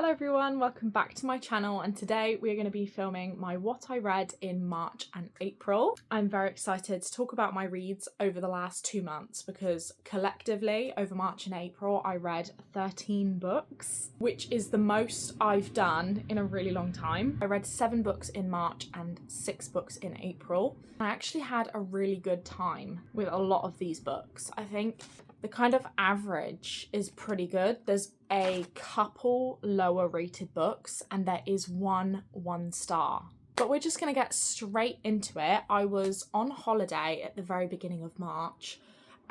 Hello everyone, welcome back to my channel, and today we're going to be filming my What I Read in March and April. I'm very excited to talk about my reads over the last 2 months because collectively over March and April I read 13 books, which is the most I've done in a really long time. I read 7 books in March and 6 books in April. I actually had a really good time with a lot of these books. I think the kind of average is pretty good. There's a couple lower rated books and there is one 1-star. But we're just gonna get straight into it. I was on holiday at the very beginning of March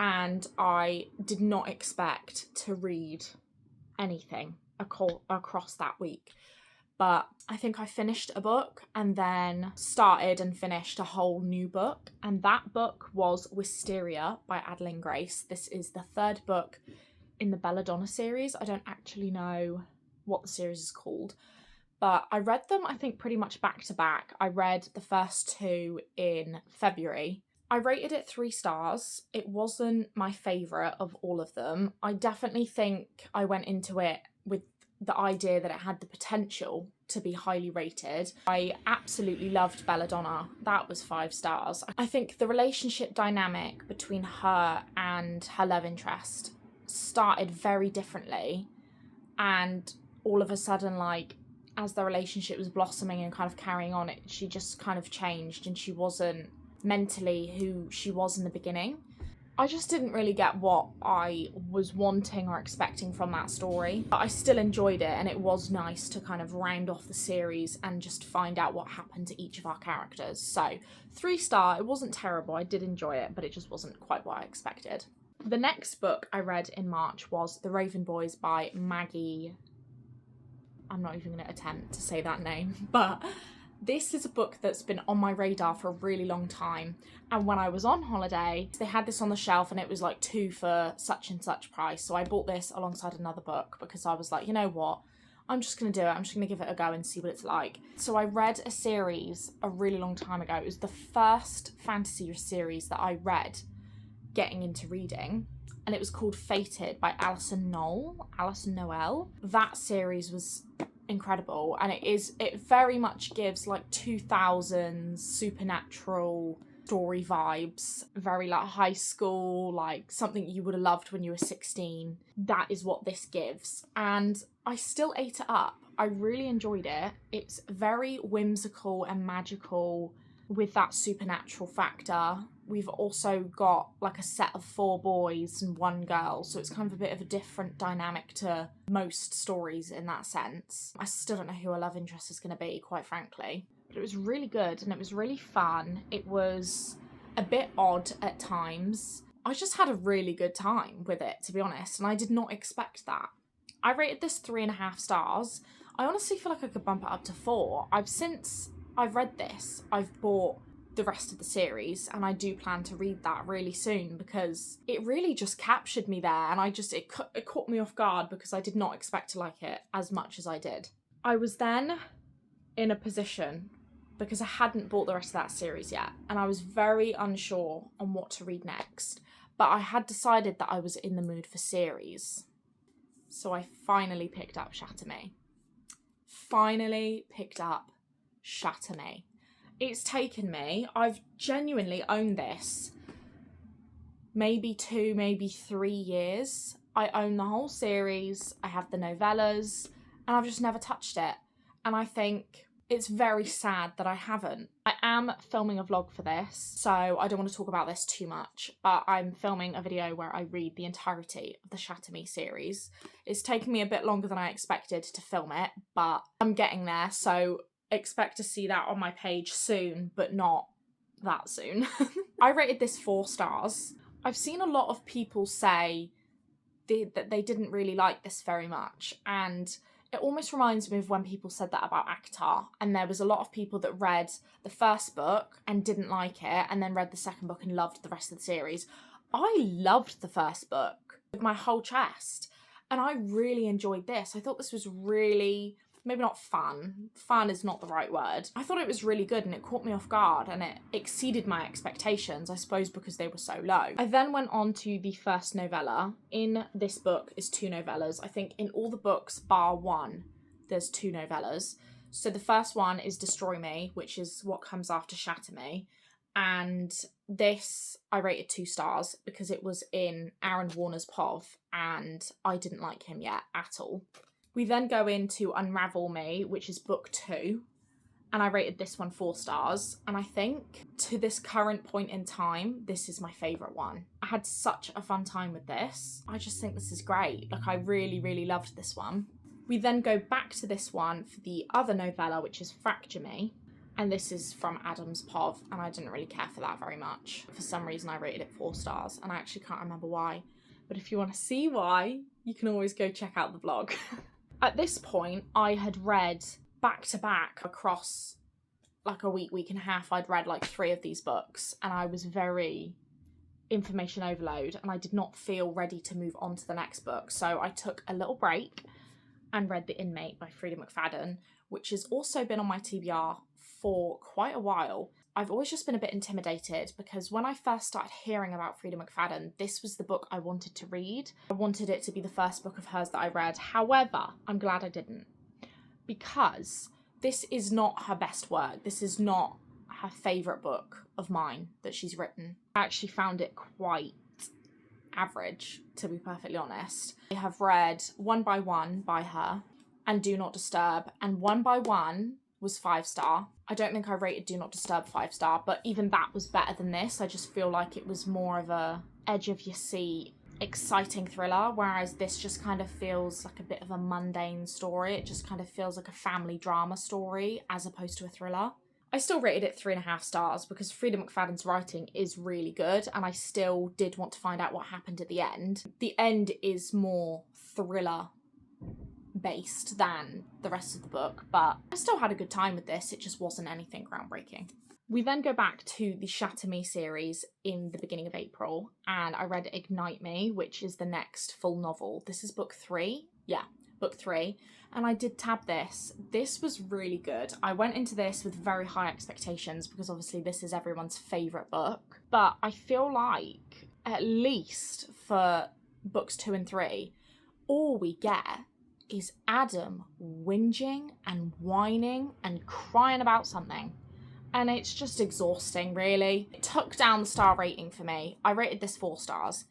and I did not expect to read anything across that week. But I think I finished a book and then started and finished a whole new book. And that book was Wisteria by Adeline Grace. This is the 3rd book in the Belladonna series. I don't actually know what the series is called, but I read them, I think, pretty much back to back. I read the first 2 in February. I rated it 3 stars. It wasn't my favourite of all of them. I definitely think I went into it with the idea that it had the potential to be highly rated. I absolutely loved Belladonna. That was 5 stars. I think the relationship dynamic between her and her love interest started very differently, and all of a sudden, like, as the relationship was blossoming and kind of carrying on, she just kind of changed and she wasn't mentally who she was in the beginning. I just didn't really get what I was wanting or expecting from that story, but I still enjoyed it, and it was nice to kind of round off the series and just find out what happened to each of our characters. So 3 star, it wasn't terrible, I did enjoy it, but it just wasn't quite what I expected. The next book I read in March was The Raven Boys by Maggie. I'm not even going to attempt to say that name, but this is a book that's been on my radar for a really long time. And when I was on holiday, they had this on the shelf and it was like 2 for such and such price. So I bought this alongside another book because I was like, you know what? I'm just going to do it. I'm just going to give it a go and see what it's like. So I read a series a really long time ago. It was the first fantasy series that I read getting into reading, and it was called Fated by Alison Noel. That series was incredible, and it very much gives like 2000s supernatural story vibes, very like high school, like something you would have loved when you were 16. That is what this gives, and I still ate it up. I really enjoyed it. It's very whimsical and magical with that supernatural factor. We've also got like a set of 4 boys and 1 girl, so it's kind of a bit of a different dynamic to most stories in that sense. I still don't know who a love interest is going to be, quite frankly. But it was really good and it was really fun. It was a bit odd at times. I just had a really good time with it, to be honest, and I did not expect that. I rated this 3.5 stars. I honestly feel like I could bump it up to 4. Since I've read this, I've bought the rest of the series, and I do plan to read that really soon because it really just captured me there, and it caught me off guard because I did not expect to like it as much as I did. I was then in a position because I hadn't bought the rest of that series yet, and I was very unsure on what to read next, but I had decided that I was in the mood for series. So I finally picked up Shatter Me. It's taken me, I've genuinely owned this maybe 2, maybe 3 years. I own the whole series, I have the novellas, and I've just never touched it. And I think it's very sad that I haven't. I am filming a vlog for this, so I don't want to talk about this too much, but I'm filming a video where I read the entirety of the Shatter Me series. It's taken me a bit longer than I expected to film it, but I'm getting there, so expect to see that on my page soon, but not that soon. I rated this 4 stars. I've seen a lot of people say that they didn't really like this very much, and it almost reminds me of when people said that about ACOTAR, and there was a lot of people that read the first book and didn't like it, and then read the second book and loved the rest of the series. I loved the first book with my whole chest, and I really enjoyed this. I thought this was really, maybe not fun. Fun is not the right word. I thought it was really good and it caught me off guard and it exceeded my expectations, I suppose because they were so low. I then went on to the first novella. In this book is 2 novellas. I think in all the books bar 1, there's 2 novellas. So the first one is Destroy Me, which is what comes after Shatter Me. And this I rated 2 stars because it was in Aaron Warner's POV and I didn't like him yet at all. We then go into Unravel Me, which is book 2. And I rated this one 4 stars. And I think to this current point in time, this is my favourite one. I had such a fun time with this. I just think this is great. Like, I really, really loved this one. We then go back to this one for the other novella, which is Fracture Me. And this is from Adam's POV, and I didn't really care for that very much. For some reason, I rated it 4 stars, and I actually can't remember why. But if you want to see why, you can always go check out the vlog. At this point, I had read back-to-back across like a week and a half. I'd read like 3 of these books, and I was very information overload, and I did not feel ready to move on to the next book. So I took a little break and read The Inmate by Freida McFadden, which has also been on my TBR for quite a while. I've always just been a bit intimidated because when I first started hearing about Freida McFadden, this was the book I wanted to read. I wanted it to be the first book of hers that I read. However, I'm glad I didn't, because this is not her best work. This is not her favourite book of mine that she's written. I actually found it quite average, to be perfectly honest. I have read One by One by her and Do Not Disturb, and One by One was 5 star. I don't think I rated Do Not Disturb 5 star, but even that was better than this. I just feel like it was more of a edge of your seat, exciting thriller, whereas this just kind of feels like a bit of a mundane story. It just kind of feels like a family drama story as opposed to a thriller. I still rated it 3.5 stars because Freida McFadden's writing is really good, and I still did want to find out what happened at the end. The end is more thriller based than the rest of the book, but I still had a good time with this. It just wasn't anything groundbreaking. We then go back to the Shatter Me series in the beginning of April, and I read Ignite Me, which is the next full novel. This is book 3. Yeah, book 3. And I did tab this. This was really good. I went into this with very high expectations because obviously this is everyone's favourite book. But I feel like, at least for books 2 and 3, all we get is Adam whinging and whining and crying about something. And it's just exhausting, really. It took down the star rating for me. I rated this 4 stars,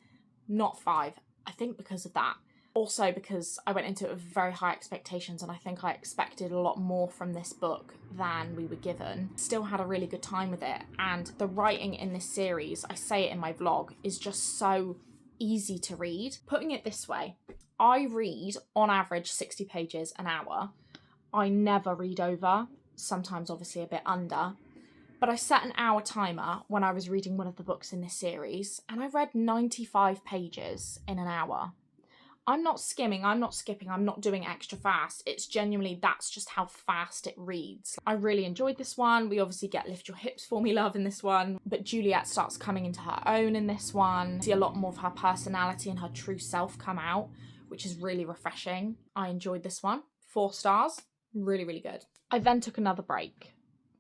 not 5. I think because of that. Also because I went into it with very high expectations, and I think I expected a lot more from this book than we were given. Still had a really good time with it. And the writing in this series, I say it in my vlog, is just so easy to read. Putting it this way, I read on average 60 pages an hour. I never read over, sometimes obviously a bit under. But I set an hour timer when I was reading one of the books in this series, and I read 95 pages in an hour. I'm not skimming, I'm not skipping, I'm not doing extra fast. It's genuinely, that's just how fast it reads. I really enjoyed this one. We obviously get Lift Your Hips For Me love in this one, but Juliet starts coming into her own in this one. See a lot more of her personality and her true self come out, which is really refreshing. I enjoyed this one. 4 stars, really, really good. I then took another break.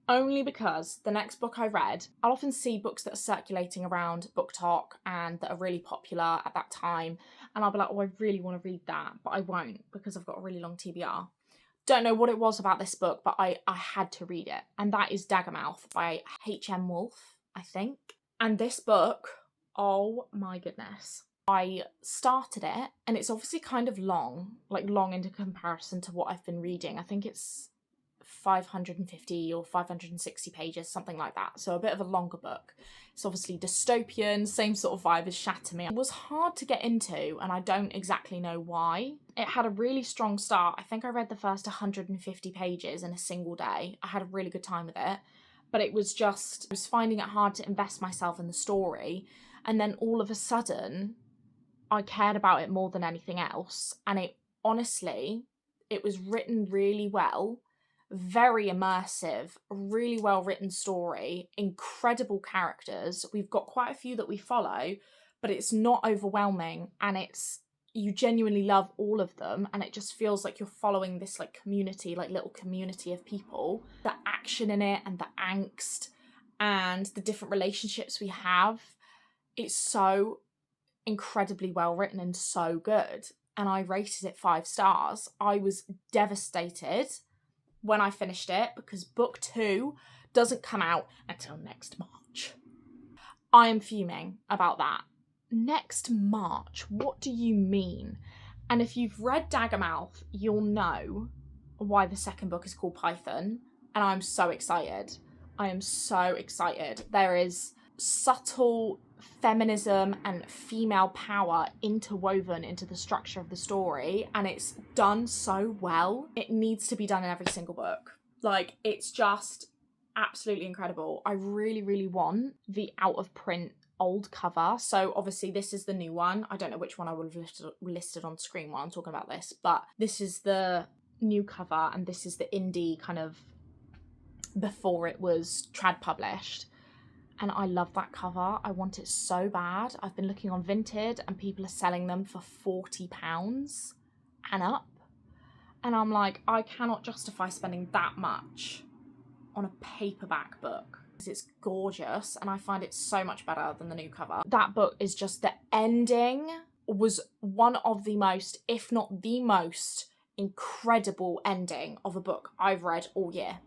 Only because the next book I read, I'll often see books that are circulating around BookTok and that are really popular at that time, and I'll be like, oh, I really want to read that, but I won't because I've got a really long TBR. Don't know what it was about this book, but I had to read it, and that is Daggermouth by H.M. Wolf, I think. And this book, oh my goodness. I started it, and it's obviously kind of long, like long into comparison to what I've been reading. I think it's 550 or 560 pages, something like that. So a bit of a longer book. It's obviously dystopian, same sort of vibe as Shatter Me. It was hard to get into, and I don't exactly know why. It had a really strong start. I think I read the first 150 pages in a single day. I had a really good time with it, but it was just, I was finding it hard to invest myself in the story. And then all of a sudden, I cared about it more than anything else. And it honestly, it was written really well. Very immersive, really well written story, incredible characters. We've got quite a few that we follow, but it's not overwhelming, and it's, you genuinely love all of them, and it just feels like you're following this like community, like little community of people. The action in it and the angst and the different relationships we have, it's so incredibly well written and so good. and I rated it 5 stars. I was devastated when I finished it because book 2 doesn't come out until next March. I am fuming about that. Next March? What do you mean? And if you've read Daggermouth, you'll know why the second book is called Python, and I'm so excited. I am so excited. There is subtle feminism and female power interwoven into the structure of the story, and it's done so well. It needs to be done in every single book. Like, it's just absolutely incredible. I really, really want the out of print old cover. So obviously this is the new one. I don't know which one I would have listed on screen while I'm talking about this, but this is the new cover, and this is the indie kind of before it was trad published. And I love that cover. I want it so bad. I've been looking on Vinted and people are selling them for £40 and up. And I'm like, I cannot justify spending that much on a paperback book. It's gorgeous and I find it so much better than the new cover. That book is just, the ending was one of the most, if not the most, incredible ending of a book I've read all year.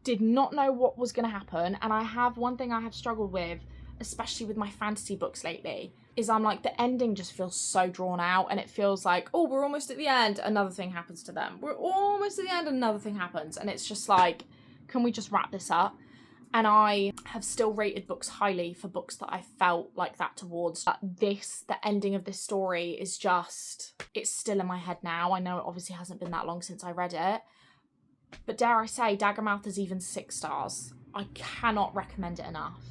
Did not know what was going to happen, and I have one thing I have struggled with, especially with my fantasy books lately, is I'm like, the ending just feels so drawn out, and it feels like, oh, we're almost at the end, another thing happens to them. We're almost at the end, another thing happens, and it's just like, can we just wrap this up? And I have still rated books highly for books that I felt like that towards. But this, the ending of this story is just, it's still in my head now. I know it obviously hasn't been that long since I read it, but dare I say, Daggermouth is even 6 stars. I cannot recommend it enough.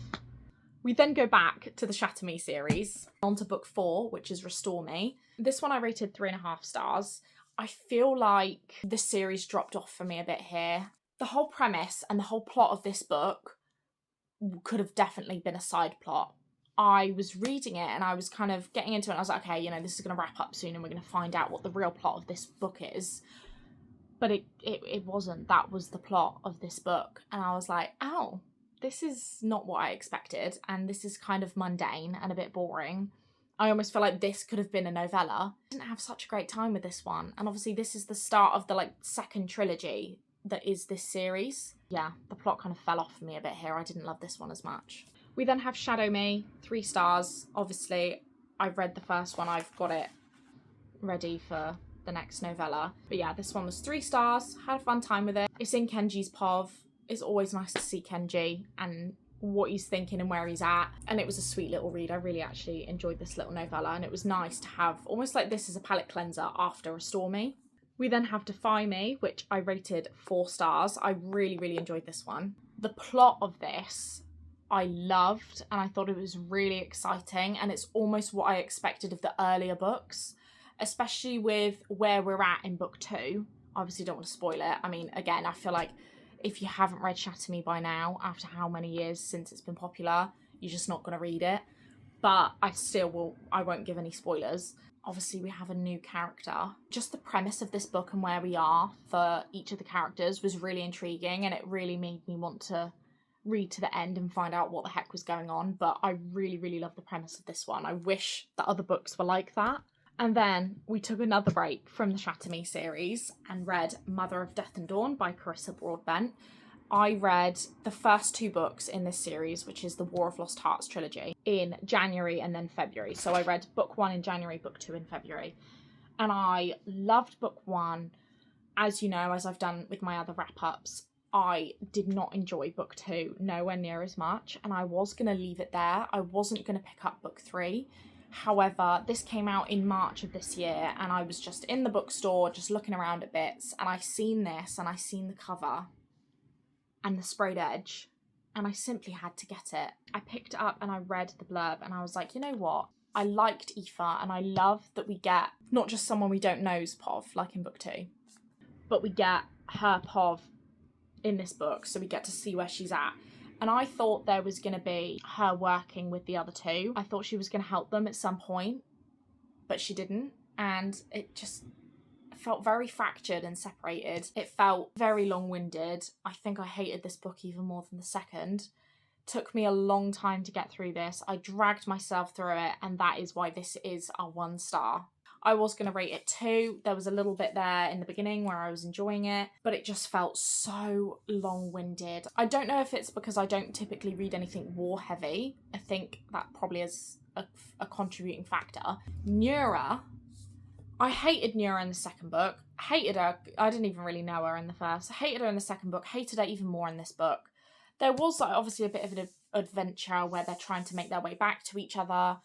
We then go back to the Shatter Me series, on to book 4, which is Restore Me. This one I rated 3.5 stars. I feel like the series dropped off for me a bit here. The whole premise and the whole plot of this book could have definitely been a side plot. I was reading it and I was kind of getting into it and I was like, okay, you know, this is going to wrap up soon and we're going to find out what the real plot of this book is. But it wasn't. That was the plot of this book. And I was like, oh, this is not what I expected. And this is kind of mundane and a bit boring. I almost feel like this could have been a novella. I didn't have such a great time with this one. And obviously this is the start of the second trilogy that is this series. Yeah, the plot kind of fell off for me a bit here. I didn't love this one as much. We then have Shadow Me, 3 stars. Obviously, I've read the first one. I've got it ready for the next novella. But yeah, this one was 3 stars. Had a fun time with it. It's in Kenji's POV. It's always nice to see Kenji and what he's thinking and where he's at. And it was a sweet little read. I really actually enjoyed this little novella, and it was nice to have almost like this as a palate cleanser after Restore Me. We then have Defy Me, which I rated 4 stars. I really, really enjoyed this one. The plot of this I loved, and I thought it was really exciting, and it's almost what I expected of the earlier books, especially with where we're at in book 2. Obviously don't want to spoil it. I mean, again, I feel like if you haven't read Shatter Me by now, after how many years since it's been popular, you're just not going to read it. But I won't give any spoilers. Obviously we have a new character. Just the premise of this book and where we are for each of the characters was really intriguing, and it really made me want to read to the end and find out what the heck was going on. But I really, really love the premise of this one. I wish that other books were like that. And then we took another break from the Shatter Me series and read Mother of Death and Dawn by Carissa Broadbent. I read the first 2 books in this series, which is the War of Lost Hearts trilogy, in January and then February. So I read book 1 in January, book 2 in February. And I loved book 1. As you know, as I've done with my other wrap-ups, I did not enjoy book 2 nowhere near as much. And I was going to leave it there. I wasn't going to pick up book 3. However, this came out in March of this year, and I was just in the bookstore, just looking around at bits, and I seen this, and I seen the cover and the sprayed edge, and I simply had to get it. I picked it up and I read the blurb, and I was like, you know what? I liked Aoife, and I love that we get not just someone we don't know's POV, like in book 2, but we get her POV in this book, so we get to see where she's at. And I thought there was going to be her working with the other 2. I thought she was going to help them at some point, but she didn't. And it just felt very fractured and separated. It felt very long-winded. I think I hated this book even more than the second. Took me a long time to get through this. I dragged myself through it, and that is why this is a 1 star. I was going to rate it 2. There was a little bit there in the beginning where I was enjoying it, but it just felt so long-winded. I don't know if it's because I don't typically read anything war heavy. I think that probably is a contributing factor. Nura, I hated Nura in the second book. Hated her. I didn't even really know her in the first. I hated her in the second book. Hated her even more in this book. There was like obviously a bit of an adventure where they're trying to make their way back to each other.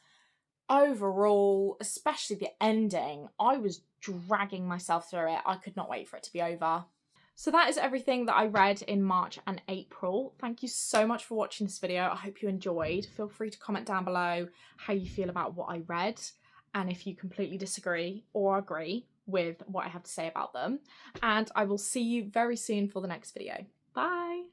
Overall, especially the ending, I was dragging myself through it. I could not wait for it to be over. So that is everything that I read in March and April. Thank you so much for watching this video. I hope you enjoyed. Feel free to comment down below how you feel about what I read and if you completely disagree or agree with what I have to say about them. And I will see you very soon for the next video. Bye!